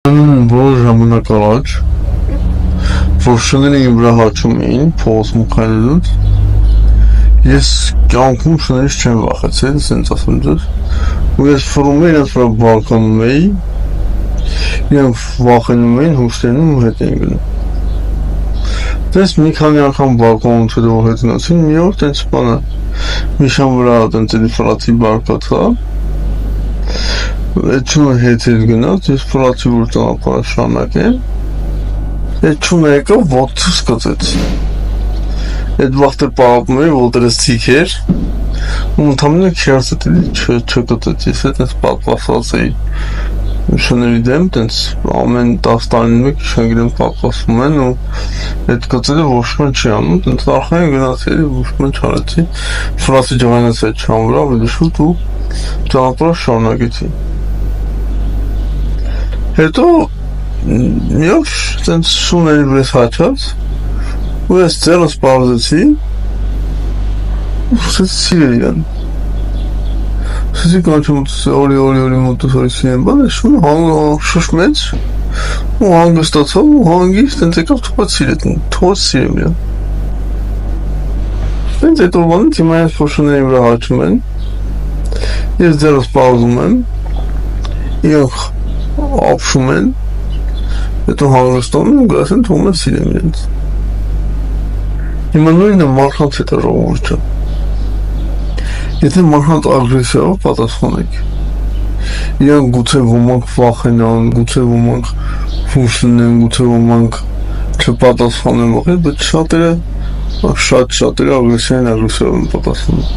Որ ժամանակ առաջ որ շները իմ վրա հաչում էին փողոցում քայլելուց, ես կյանքում շներից չեմ վախեցել, ասենց ասեմ ձեզ, ու ես ֆռում էի, իրենց վրա բարկանում էի, իրենք վախենում էին, հուշտենում ու հետ էին գնում։ Տես մի քանի անգամ բարկանումից հետո հետ գնացին, մի օր տենց բանը միշան վրա տենց էլի ֆրացի բարկացա, այդ չունը հետ գնաց, ես ֆրացի որ ճանապարհը շարունակեմ, այդ չունը եկավ ոտքս կծեց։ Այդ վաղտը պարապում էի, ոտերս ցիք էր, ու ընդամենը քերսը էլի չկծեց, ես այդպես պատվասված էի շների դեմ, տենց ամեն 10 տարին մեկ շնգրեմ պատվասվում են ու այդ կծելը ոչ ման չի անում, տենց արխային գնացի էլի, ոչ ման չարեցի, ֆրացի ջղանեց այդ շան վրա, ավելի շուտ ու ճանապարհը շարունակեցի։ Հետո մի օր տենց շուների վրես հաչած, ու ես ձեռս պարզեցի, ու սկսեցի սիրել իրան։ Սկսեցի կանչում օրի մոտս օրի սիրեմ, բան է շունը շշմեց, ու հանգստացավ ու հանգիստ տենց եկավ թողեց սիրեմ իրան։ Տենց այդ օրվանից հիմա ես որ շուների վրա հաչում են, ես ձեռս պարզում եմ, իրենք ապշում են, հետո հանգստանում ու գասեն թողում են սիրեմ իրենց։ Հիմա նույնը մարդկանց հետ է ժողովուրդ ջան։ Եթե մարդկանց ագրեսիայով պատասխանեք, իրենք գուցե ոմանք վախենան, գուցե ոմանք հուշ լինեն, գուցե ոմանք չպատասխանեն վախեն, բայց շատերը ագրեսիայով են պատասխանում։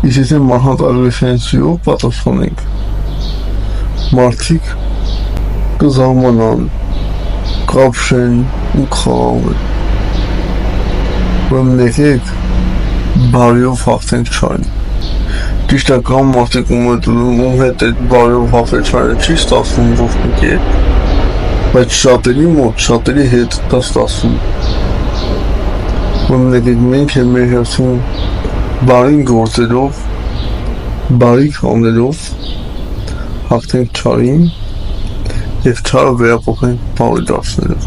Իսկ եթե մարդկանց ագրեսիայով պատասխանենք, մարդիկ կզարմանան, կապշեն ու կխաղաղեն։ Ուրեմն եկեք բարիով հաղթենք չարին։ Ճիշտ է կամ մարդիկ ում հետ այդ բարիով հաղթել չարին չի ստացվում ոչ մի կերպ, բայց շատերի մոտ, շատերի հետ դա ստացվում։ Ուրեմն եկեք մենք էլ մեր հերթին բարին գործելով, բարիք անելով հաղթենք չարին և չարը վերափոխենք բարի դարձնելով։